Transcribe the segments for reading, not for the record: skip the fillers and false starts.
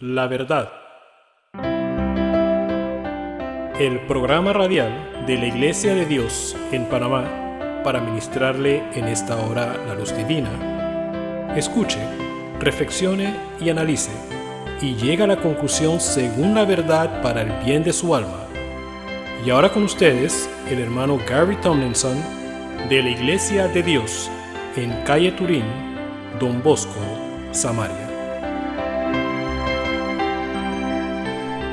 La verdad. El programa radial de la Iglesia de Dios en Panamá para ministrarle en esta hora la luz divina. Escuche, reflexione y analice, y llegue a la conclusión según la verdad para el bien de su alma. Y ahora con ustedes, el hermano Gary Tomlinson de la Iglesia de Dios en calle Turín, Don Bosco, Samaria.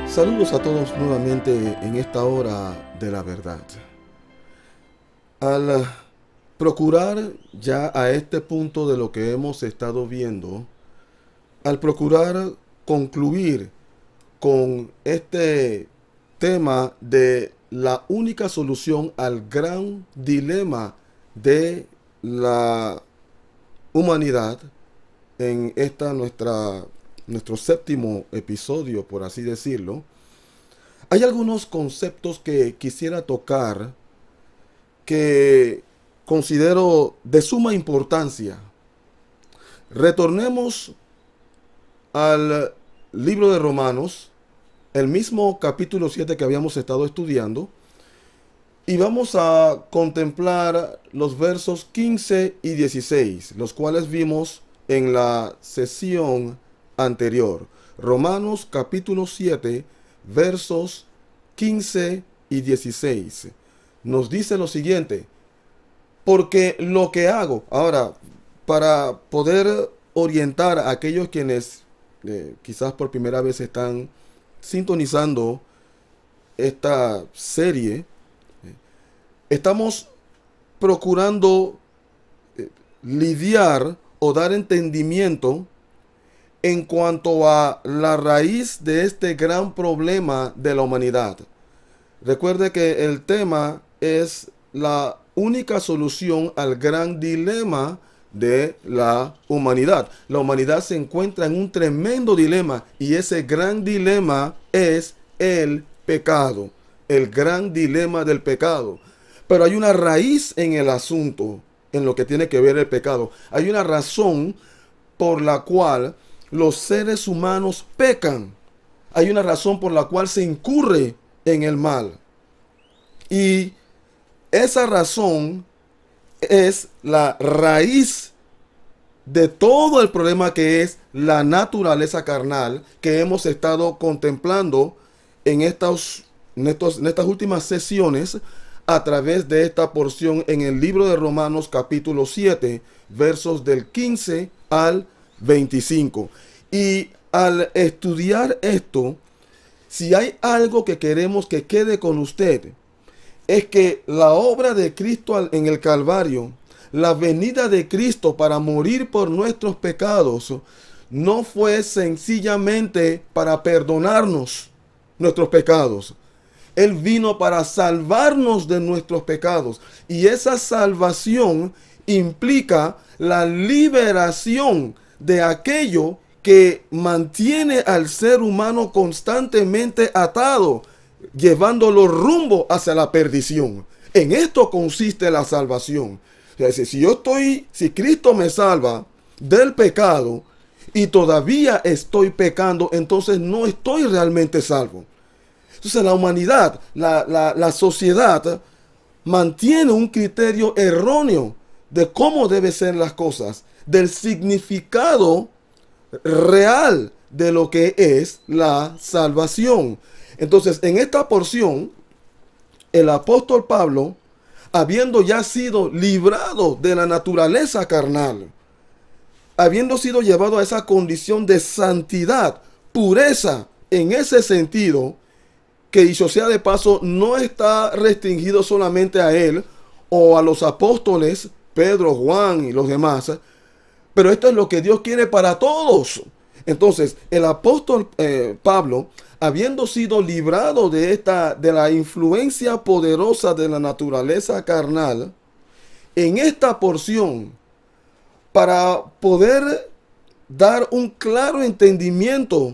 Saludos a todos nuevamente en esta hora de la verdad. Al procurar ya a este punto de lo que hemos estado viendo, al procurar concluir con este tema de la única solución al gran dilema de la humanidad en esta nuestro séptimo episodio, por así decirlo, hay algunos conceptos que quisiera tocar que considero de suma importancia. Retornemos al libro de Romanos, el mismo capítulo 7 que habíamos estado estudiando, y vamos a contemplar los versos 15 y 16, los cuales vimos en la sesión anterior. Romanos capítulo 7, versos 15 y 16. Nos dice lo siguiente: porque lo que hago, ahora, para poder orientar a aquellos quienes quizás por primera vez están sintonizando esta serie, estamos procurando lidiar o dar entendimiento en cuanto a la raíz de este gran problema de la humanidad. Recuerde que el tema es la única solución al gran dilema de la humanidad. La humanidad se encuentra en un tremendo dilema, y ese gran dilema es el pecado, el gran dilema del pecado. Pero hay una raíz en el asunto, en lo que tiene que ver el pecado. Hay una razón por la cual los seres humanos pecan. Hay una razón por la cual se incurre en el mal. Y esa razón es la raíz de todo el problema, que es la naturaleza carnal, que hemos estado contemplando en estas últimas sesiones a través de esta porción en el libro de Romanos capítulo 7, versos del 15 al 25. Y al estudiar esto, si hay algo que queremos que quede con usted, es que la obra de Cristo en el Calvario, la venida de Cristo para morir por nuestros pecados, no fue sencillamente para perdonarnos nuestros pecados. Él vino para salvarnos de nuestros pecados, y esa salvación implica la liberación de aquello que mantiene al ser humano constantemente atado, llevándolo rumbo hacia la perdición. En esto consiste la salvación. O sea, si Cristo me salva del pecado y todavía estoy pecando, entonces no estoy realmente salvo. Entonces la humanidad, la sociedad, mantiene un criterio erróneo de cómo deben ser las cosas, del significado real de lo que es la salvación. Entonces, en esta porción, el apóstol Pablo, habiendo ya sido librado de la naturaleza carnal, habiendo sido llevado a esa condición de santidad, pureza, en ese sentido, que dicho sea de paso, no está restringido solamente a él o a los apóstoles, Pedro, Juan y los demás, pero esto es lo que Dios quiere para todos. Entonces, el apóstol Pablo, habiendo sido librado de la influencia poderosa de la naturaleza carnal, en esta porción, para poder dar un claro entendimiento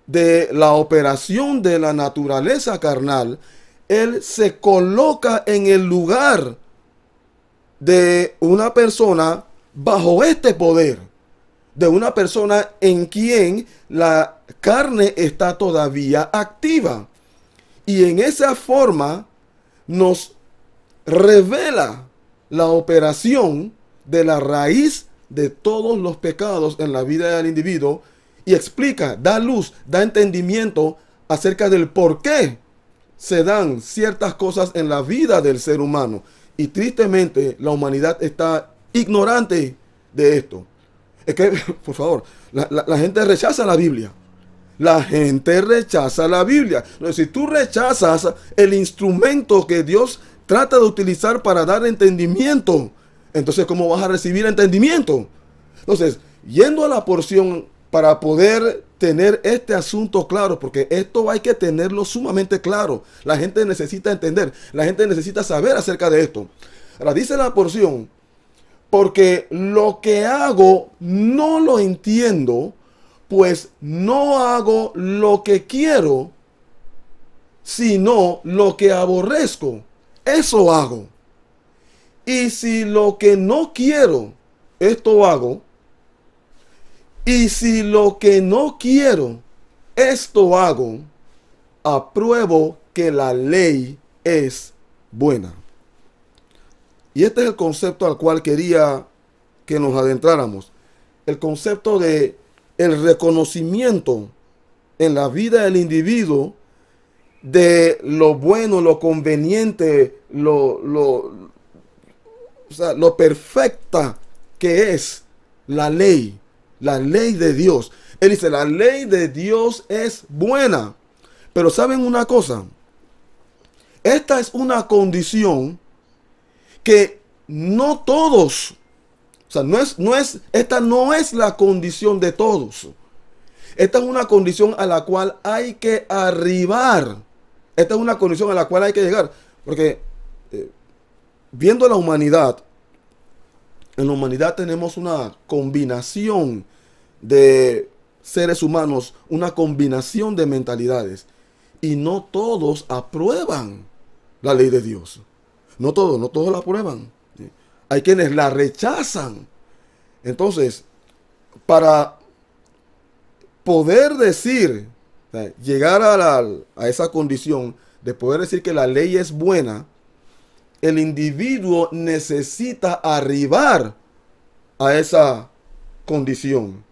de la operación de la naturaleza carnal, él se coloca en el lugar de una persona bajo este poder, de una persona en quien la carne está todavía activa. Y en esa forma nos revela la operación de la raíz de todos los pecados en la vida del individuo y explica, da luz, da entendimiento acerca del por qué se dan ciertas cosas en la vida del ser humano. Y tristemente la humanidad está ignorante de esto. Es que, por favor, la gente rechaza la Biblia. La gente rechaza la Biblia. Si tú rechazas el instrumento que Dios trata de utilizar para dar entendimiento, entonces ¿cómo vas a recibir entendimiento? Entonces, yendo a la porción para poder tener este asunto claro, porque esto hay que tenerlo sumamente claro. La gente necesita entender, la gente necesita saber acerca de esto. Ahora dice la porción, porque lo que hago no lo entiendo, pues no hago lo que quiero, sino lo que aborrezco. Eso hago. Y si lo que no quiero, esto hago, y si lo que no quiero, esto hago, apruebo que la ley es buena. Y este es el concepto al cual quería que nos adentráramos. El concepto de el reconocimiento en la vida del individuo de lo bueno, lo conveniente, lo perfecta que es la ley de Dios. Él dice, la ley de Dios es buena. Pero ¿saben una cosa? Esta es una condición que no todos, esta no es la condición de todos. Esta es una condición a la cual hay que arribar. Esta es una condición a la cual hay que llegar. Porque viendo la humanidad, en la humanidad tenemos una combinación de seres humanos, una combinación de mentalidades. Y no todos aprueban la ley de Dios. No todos la aprueban. Hay quienes la rechazan. Entonces, para poder decir, llegar a esa condición de poder decir que la ley es buena, el individuo necesita arribar a esa condición.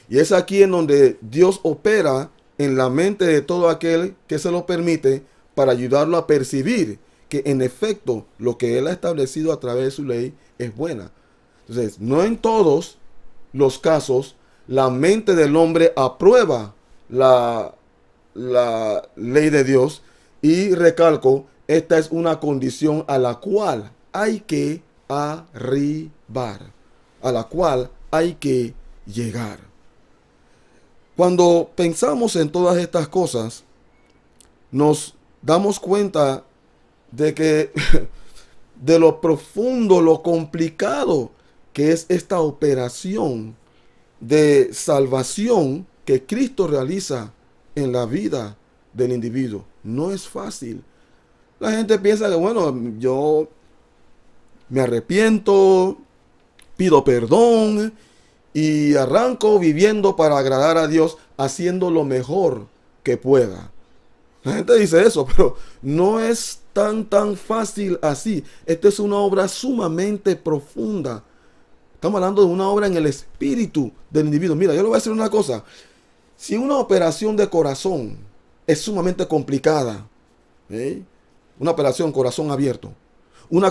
Y es aquí en donde Dios opera en la mente de todo aquel que se lo permite para ayudarlo a percibir que en efecto lo que Él ha establecido a través de su ley es buena. Entonces, no en todos los casos la mente del hombre aprueba la ley de Dios. Y recalco, esta es una condición a la cual hay que arribar, a la cual hay que llegar. Cuando pensamos en todas estas cosas, nos damos cuenta de que de lo profundo, lo complicado que es esta operación de salvación que Cristo realiza en la vida del individuo. No es fácil. La gente piensa que, bueno, yo me arrepiento, pido perdón y arranco viviendo para agradar a Dios, haciendo lo mejor que pueda. La gente dice eso, pero no es tan fácil así. Esta es una obra sumamente profunda. Estamos hablando de una obra en el espíritu del individuo. Mira, yo le voy a decir una cosa. Si una operación de corazón es sumamente complicada, una operación corazón abierto, una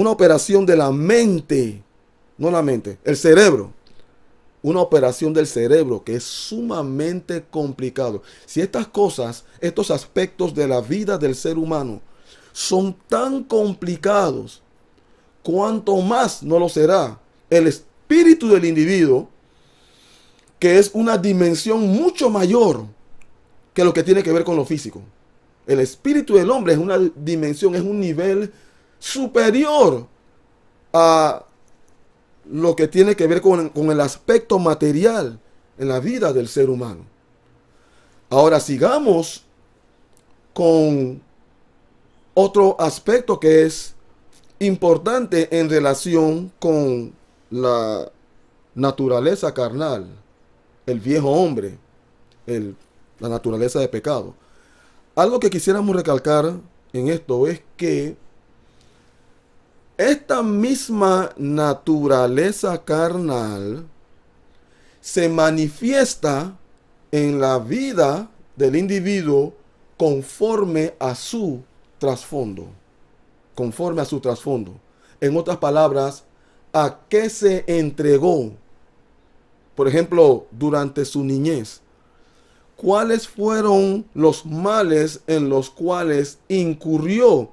operación de la mente, no la mente, el cerebro, una operación del cerebro que es sumamente complicado. Si estas cosas, estos aspectos de la vida del ser humano son tan complicados, cuanto más no lo será el espíritu del individuo, que es una dimensión mucho mayor que lo que tiene que ver con lo físico. El espíritu del hombre es una dimensión, es un nivel superior a lo que tiene que ver con el aspecto material en la vida del ser humano. Ahora sigamos con otro aspecto que es importante en relación con la naturaleza carnal el viejo hombre, la naturaleza de pecado. Algo que quisiéramos recalcar en esto es que esta misma naturaleza carnal se manifiesta en la vida del individuo conforme a su trasfondo. Conforme a su trasfondo. En otras palabras, ¿a qué se entregó? Por ejemplo, durante su niñez. ¿Cuáles fueron los males en los cuales incurrió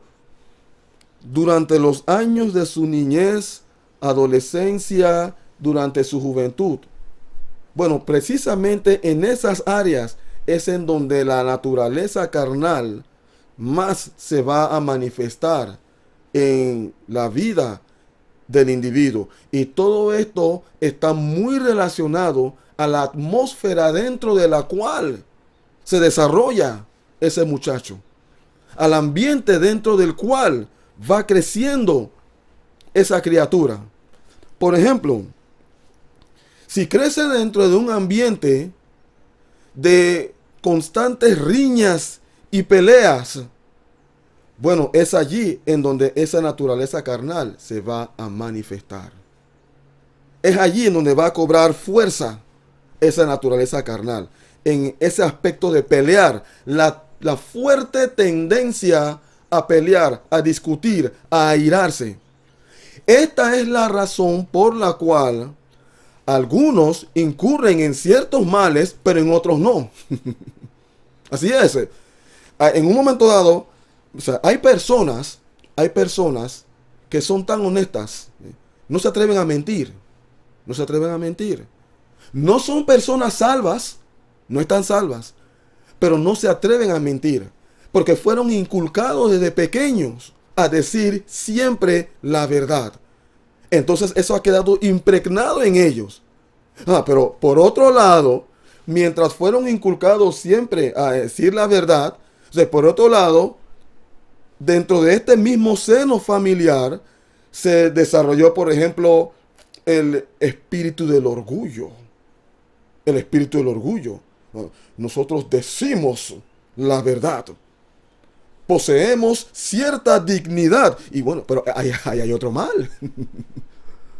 durante los años de su niñez, adolescencia, durante su juventud? Bueno, precisamente en esas áreas es en donde la naturaleza carnal más se va a manifestar en la vida del individuo. Y todo esto está muy relacionado a la atmósfera dentro de la cual se desarrolla ese muchacho, al ambiente dentro del cual va creciendo esa criatura. Por ejemplo, si crece dentro de un ambiente de constantes riñas y peleas, bueno, es allí en donde esa naturaleza carnal se va a manifestar. Es allí en donde va a cobrar fuerza esa naturaleza carnal. En ese aspecto de pelear, la fuerte tendencia a pelear, a discutir, a airarse. Esta es la razón por la cual algunos incurren en ciertos males, pero en otros no. Así es. En un momento dado, o sea, hay personas que son tan honestas, no se atreven a mentir. No se atreven a mentir. No son personas salvas, no están salvas, pero no se atreven a mentir, porque fueron inculcados desde pequeños a decir siempre la verdad. Entonces eso ha quedado impregnado en ellos. Pero por otro lado, mientras fueron inculcados siempre a decir la verdad, o sea, por otro lado, dentro de este mismo seno familiar se desarrolló, por ejemplo, el espíritu del orgullo. El espíritu del orgullo. Nosotros decimos la verdad. Poseemos cierta dignidad. Y bueno, pero ahí hay otro mal.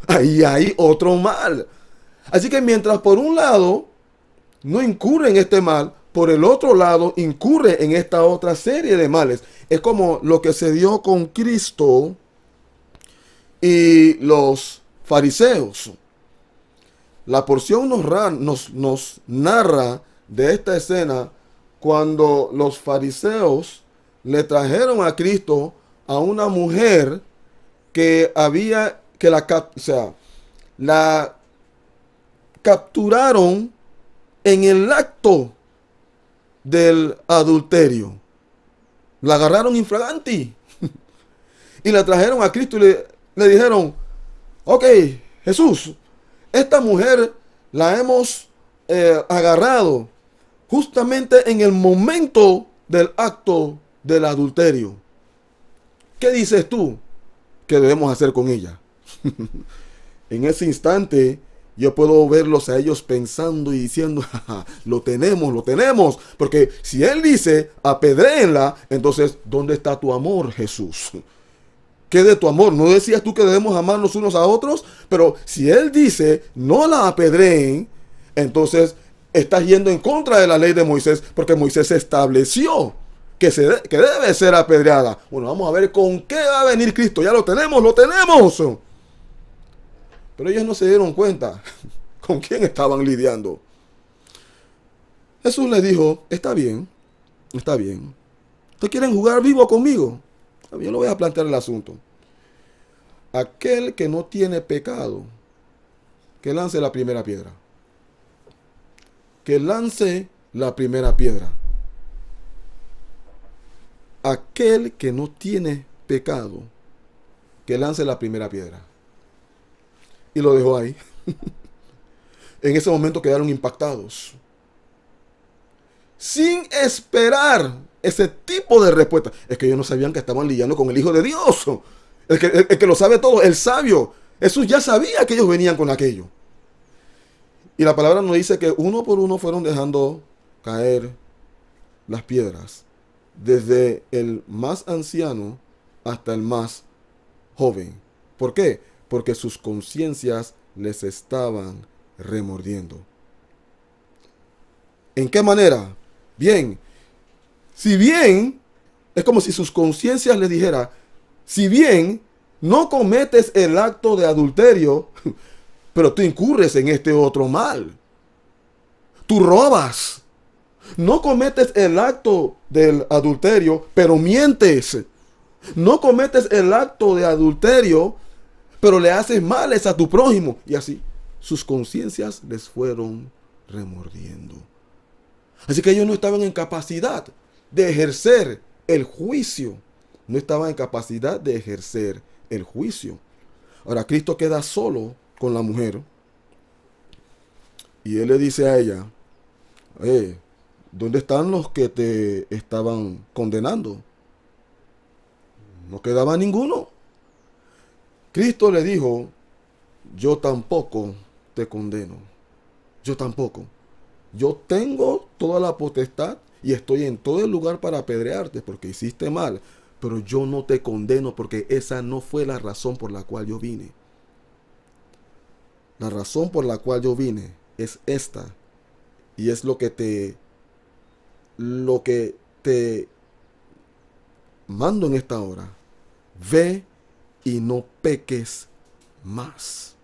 Ahí hay otro mal. Así que mientras por un lado no incurre en este mal, por el otro lado incurre en esta otra serie de males. Es como lo que se dio con Cristo y los fariseos. La porción nos narra de esta escena cuando los fariseos le trajeron a Cristo a una mujer que la capturaron en el acto del adulterio. La agarraron infraganti y la trajeron a Cristo y le dijeron: ok, Jesús, esta mujer la hemos agarrado justamente en el momento del acto del adulterio. ¿Qué dices tú que debemos hacer con ella? En ese instante yo puedo verlos a ellos pensando y diciendo: lo tenemos. Porque si él dice apedréenla, entonces ¿dónde está tu amor, Jesús? ¿Qué de tu amor? ¿No decías tú que debemos amarnos unos a otros? Pero si él dice no la apedreen, entonces estás yendo en contra de la ley de Moisés, porque Moisés estableció que debe ser apedreada. Bueno, vamos a ver con qué va a venir Cristo. Ya lo tenemos. Pero ellos no se dieron cuenta con quién estaban lidiando. Jesús les dijo: está bien. ¿Ustedes quieren jugar vivo conmigo? Yo le voy a plantear el asunto. Aquel que no tiene pecado, que lance la primera piedra. Que lance la primera piedra. Aquel que no tiene pecado, que lance la primera piedra. Y lo dejó ahí. En ese momento quedaron impactados, sin esperar ese tipo de respuesta. Es que ellos no sabían que estaban lidiando con el Hijo de Dios, el que lo sabe todo, el sabio. Jesús ya sabía que ellos venían con aquello. Y la palabra nos dice que uno por uno fueron dejando caer las piedras, desde el más anciano hasta el más joven. ¿Por qué? Porque sus conciencias les estaban remordiendo. ¿En qué manera? Bien, si bien, es como si sus conciencias les dijera, si bien no cometes el acto de adulterio, pero tú incurres en este otro mal. Tú robas. No cometes el acto del adulterio, pero mientes. No cometes el acto de adulterio, pero le haces males a tu prójimo. Y así, sus conciencias les fueron remordiendo. Así que ellos no estaban en capacidad de ejercer el juicio. No estaban en capacidad de ejercer el juicio. Ahora Cristo queda solo con la mujer. Y él le dice a ella, ¿dónde están los que te estaban condenando? No quedaba ninguno. Cristo le dijo, yo tampoco te condeno. Yo tampoco. Yo tengo toda la potestad y estoy en todo el lugar para apedrearte porque hiciste mal. Pero yo no te condeno porque esa no fue la razón por la cual yo vine. La razón por la cual yo vine es esta. Y es lo que te mando en esta hora. Ve y no peques más.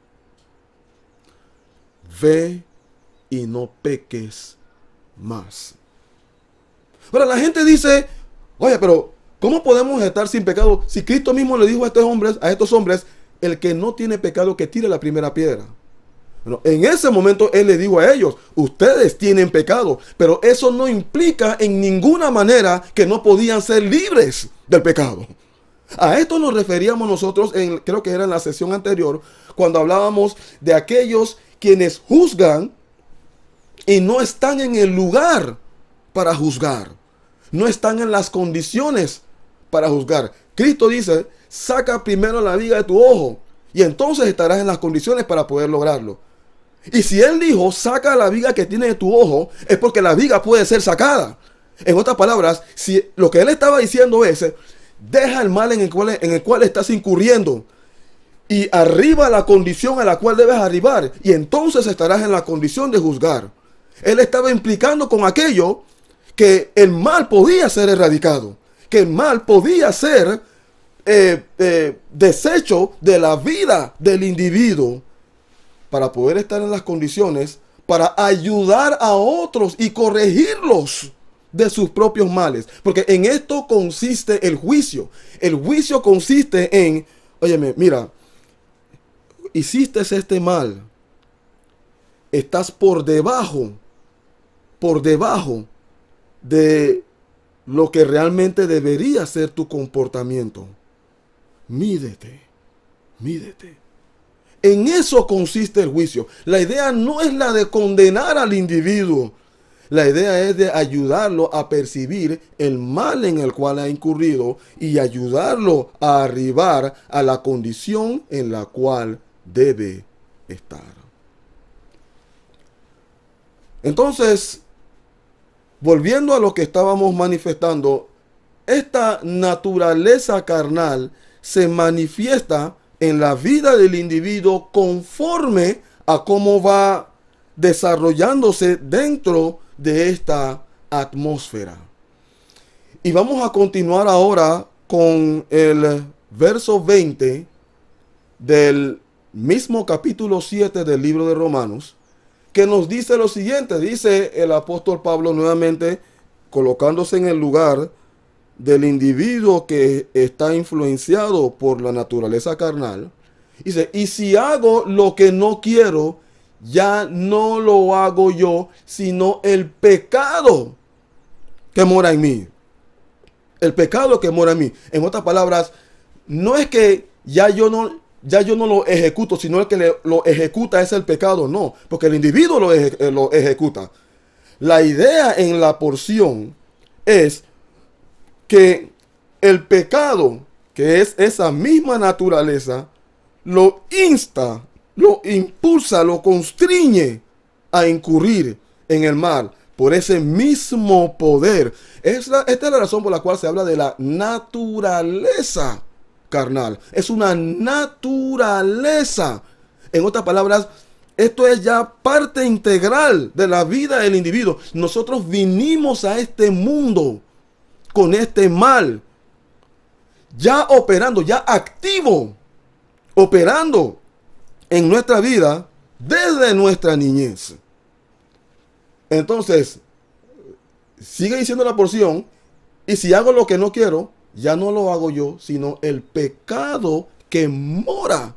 Ve y no peques más. Ahora la gente dice, oye, pero ¿cómo podemos estar sin pecado? Si Cristo mismo le dijo a estos hombres, el que no tiene pecado que tire la primera piedra. Bueno, en ese momento él le dijo a ellos, ustedes tienen pecado, pero eso no implica en ninguna manera que no podían ser libres del pecado. A esto nos referíamos nosotros, creo que era en la sesión anterior, cuando hablábamos de aquellos quienes juzgan y no están en el lugar para juzgar. No están en las condiciones para juzgar. Cristo dice, saca primero la viga de tu ojo y entonces estarás en las condiciones para poder lograrlo. Y si él dijo, saca la viga que tiene de tu ojo, es porque la viga puede ser sacada. En otras palabras, si lo que él estaba diciendo es, deja el mal en el cual estás incurriendo y arriba la condición a la cual debes arribar, y entonces estarás en la condición de juzgar. Él estaba implicando con aquello que el mal podía ser erradicado, que el mal podía ser deshecho de la vida del individuo para poder estar en las condiciones para ayudar a otros y corregirlos de sus propios males. Porque en esto consiste el juicio. El juicio consiste en, óyeme, mira, hiciste este mal, estás por debajo de lo que realmente debería ser tu comportamiento. Mídete. En eso consiste el juicio. La idea no es la de condenar al individuo. La idea es de ayudarlo a percibir el mal en el cual ha incurrido y ayudarlo a arribar a la condición en la cual debe estar. Entonces, volviendo a lo que estábamos manifestando, esta naturaleza carnal se manifiesta en la vida del individuo conforme a cómo va desarrollándose dentro de esta atmósfera. Y vamos a continuar ahora con el verso 20 del mismo capítulo 7 del libro de Romanos, que nos dice lo siguiente. Dice el apóstol Pablo nuevamente, colocándose en el lugar del individuo que está influenciado por la naturaleza carnal. Dice, y si hago lo que no quiero, ya no lo hago yo, sino el pecado que mora en mí. El pecado que mora en mí. En otras palabras, no es que ya yo no lo ejecuto, sino el que lo ejecuta es el pecado. No, porque el individuo lo ejecuta. La idea en la porción es que el pecado, que es esa misma naturaleza, lo insta, lo impulsa, lo constriñe a incurrir en el mal por ese mismo poder. Esta es la razón por la cual se habla de la naturaleza carnal. Es una naturaleza. En otras palabras, esto es ya parte integral de la vida del individuo. Nosotros vinimos a este mundo con este mal, ya operando, ya activo, operando en nuestra vida desde nuestra niñez. Entonces, sigue diciendo la porción, y si hago lo que no quiero, ya no lo hago yo, sino el pecado que mora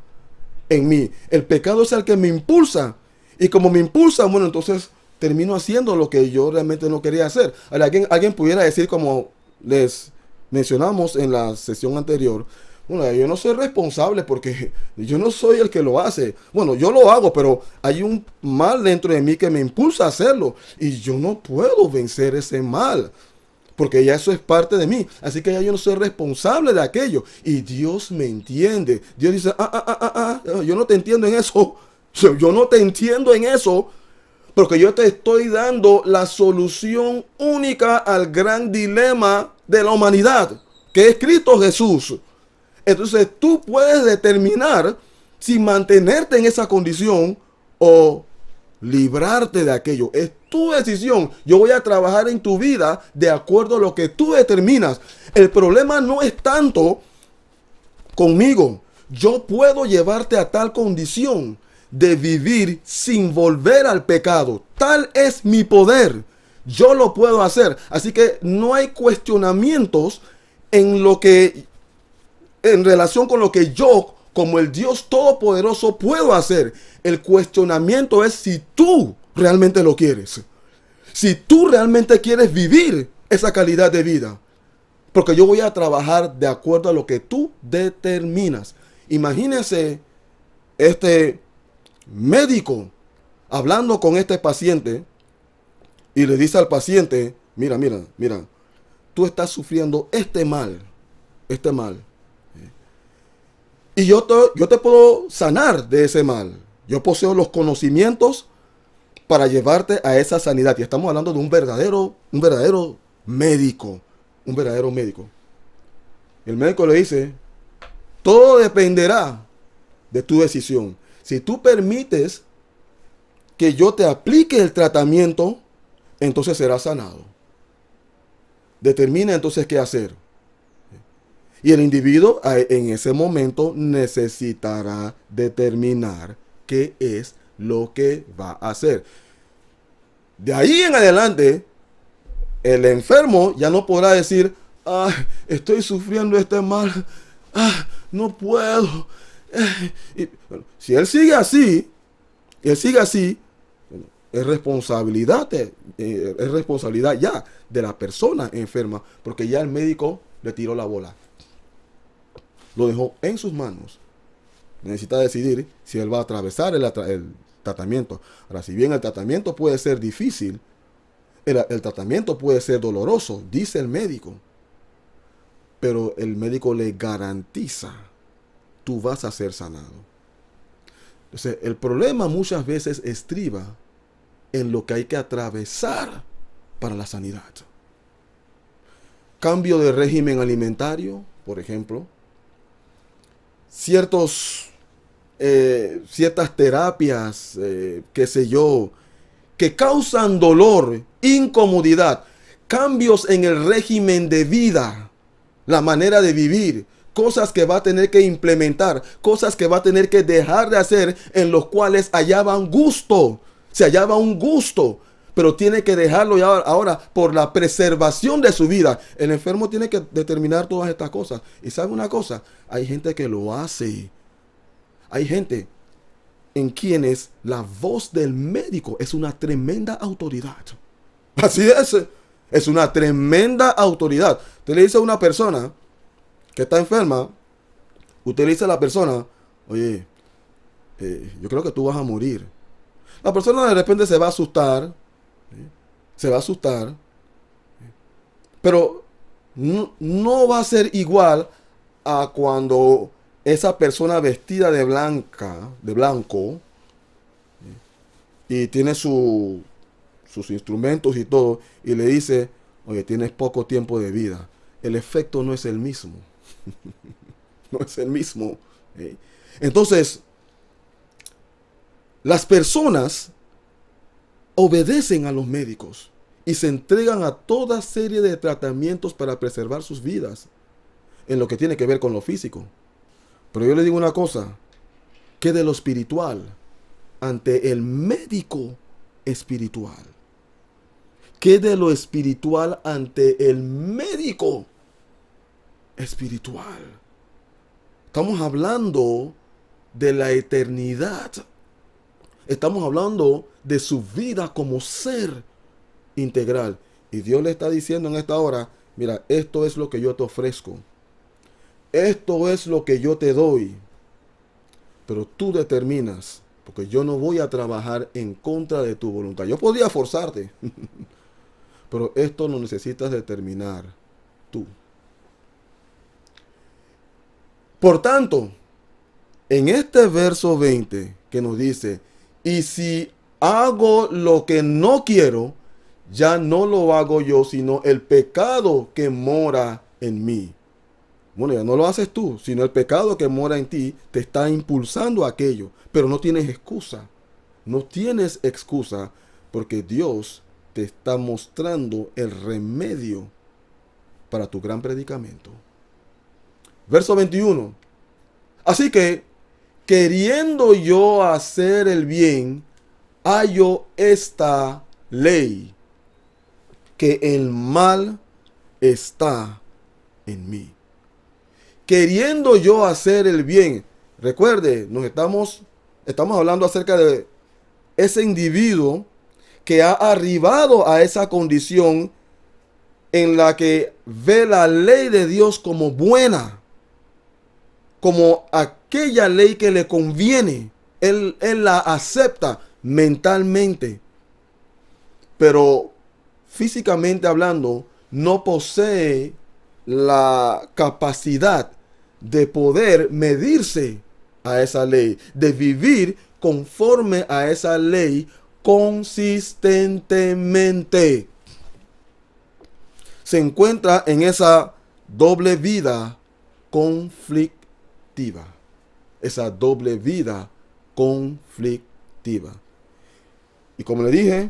en mí. El pecado es el que me impulsa. Y como me impulsa, bueno, entonces termino haciendo lo que yo realmente no quería hacer. Ahora, alguien pudiera decir, como les mencionamos en la sesión anterior, bueno, yo no soy responsable porque yo no soy el que lo hace. Bueno, yo lo hago, pero hay un mal dentro de mí que me impulsa a hacerlo. Y yo no puedo vencer ese mal, porque ya eso es parte de mí. Así que ya yo no soy responsable de aquello. Y Dios me entiende. Dios dice, yo no te entiendo en eso. Yo no te entiendo en eso. Porque yo te estoy dando la solución única al gran dilema de la humanidad, que es Cristo Jesús. Entonces tú puedes determinar si mantenerte en esa condición o librarte de aquello. Es tu decisión. Yo voy a trabajar en tu vida de acuerdo a lo que tú determinas. El problema no es tanto conmigo. Yo puedo llevarte a tal condición de vivir sin volver al pecado. Tal es mi poder. Yo lo puedo hacer. Así que no hay cuestionamientos en relación con lo que yo, como el Dios Todopoderoso, puedo hacer. El cuestionamiento es si tú realmente lo quieres. Si tú realmente quieres vivir esa calidad de vida. Porque yo voy a trabajar de acuerdo a lo que tú determinas. Imagínese este médico hablando con este paciente y le dice al paciente, mira, tú estás sufriendo este mal. Y yo te puedo sanar de ese mal. Yo poseo los conocimientos para llevarte a esa sanidad. Y estamos hablando de un verdadero médico. Un verdadero médico. El médico le dice, todo dependerá de tu decisión. Si tú permites que yo te aplique el tratamiento, entonces serás sanado. Determina entonces qué hacer. Y el individuo en ese momento necesitará determinar qué es lo que va a hacer. De ahí en adelante, el enfermo ya no podrá decir, estoy sufriendo este mal, no puedo. Si él sigue así, bueno, es responsabilidad ya de la persona enferma, porque ya el médico le tiró la bola. Lo dejó en sus manos. Necesita decidir si él va a atravesar el tratamiento. Ahora, si bien el tratamiento puede ser difícil, el tratamiento puede ser doloroso, dice el médico. Pero el médico le garantiza, tú vas a ser sanado. Entonces, el problema muchas veces estriba en lo que hay que atravesar para la sanidad. Cambio de régimen alimentario, por ejemplo. Ciertas terapias, qué sé yo, que causan dolor, incomodidad, cambios en el régimen de vida, la manera de vivir, cosas que va a tener que implementar, cosas que va a tener que dejar de hacer, en los cuales se hallaba un gusto, pero tiene que dejarlo ya ahora por la preservación de su vida. El enfermo tiene que determinar todas estas cosas. Y ¿sabe una cosa? Hay gente que lo hace. Hay gente en quienes la voz del médico es una tremenda autoridad. Así es una tremenda autoridad. Usted le dice a una persona que está enferma, usted le dice a la persona, oye, yo creo que tú vas a morir. La persona de repente se va a asustar, pero no va a ser igual a cuando esa persona vestida de blanco y tiene sus instrumentos y todo, y le dice, oye, tienes poco tiempo de vida. El efecto no es el mismo. No es el mismo. Entonces, las personas obedecen a los médicos y se entregan a toda serie de tratamientos para preservar sus vidas en lo que tiene que ver con lo físico. Pero yo le digo una cosa, ¿qué de lo espiritual ante el médico espiritual? ¿Qué de lo espiritual ante el médico espiritual? Estamos hablando de la eternidad. Estamos hablando de su vida como ser integral. Y Dios le está diciendo en esta hora, mira, esto es lo que yo te ofrezco. Esto es lo que yo te doy. Pero tú determinas, porque yo no voy a trabajar en contra de tu voluntad. Yo podría forzarte, pero esto lo necesitas determinar tú. Por tanto, en este verso 20 que nos dice, y si hago lo que no quiero, ya no lo hago yo, sino el pecado que mora en mí. Bueno, ya no lo haces tú, sino el pecado que mora en ti te está impulsando a aquello. Pero no tienes excusa. No tienes excusa porque Dios te está mostrando el remedio para tu gran predicamento. Verso 21. Así que, queriendo yo hacer el bien, hallo esta ley, que el mal está en mí. Queriendo yo hacer el bien. Recuerde, estamos hablando acerca de ese individuo que ha arribado a esa condición en la que ve la ley de Dios como buena, como aquella ley que le conviene. Él la acepta mentalmente, pero físicamente hablando, no posee la capacidad de poder medirse a esa ley, de vivir conforme a esa ley consistentemente. Se encuentra en esa doble vida conflictiva. Esa doble vida conflictiva. Y como le dije,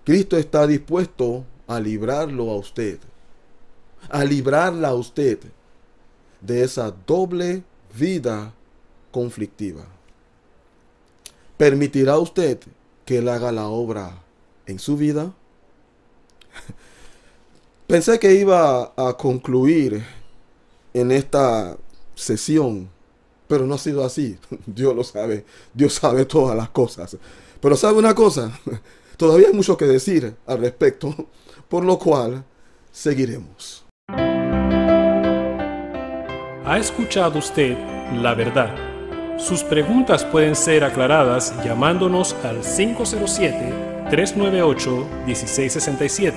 Cristo está dispuesto a librarlo a usted, a librarla a usted de esa doble vida conflictiva. ¿Permitirá usted que Él haga la obra en su vida? Pensé que iba a concluir en esta sesión, pero no ha sido así. Dios lo sabe. Dios sabe todas las cosas. Pero ¿sabe una cosa? Todavía hay mucho que decir al respecto, por lo cual seguiremos. ¿Ha escuchado usted la verdad? Sus preguntas pueden ser aclaradas llamándonos al 507-398-1667.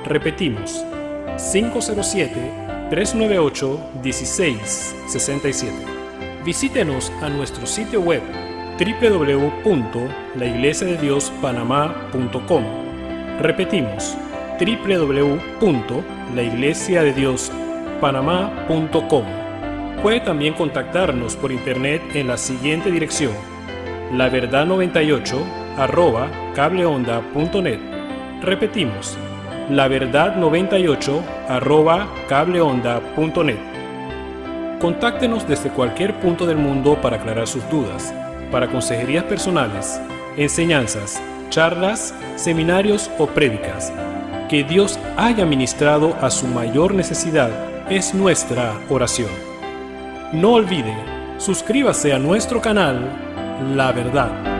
Repetimos, 507-398-1667. Visítenos a nuestro sitio web www.laiglesiadediospanamá.com. Repetimos, www.laiglesiadediospanamá.com. Puede también contactarnos por internet en la siguiente dirección: laverdad98@cableonda.net. Repetimos, laverdad98@cableonda.net. Contáctenos desde cualquier punto del mundo para aclarar sus dudas, para consejerías personales, enseñanzas, charlas, seminarios o prédicas. Que Dios haya ministrado a su mayor necesidad es nuestra oración. No olvide, suscríbase a nuestro canal La Verdad.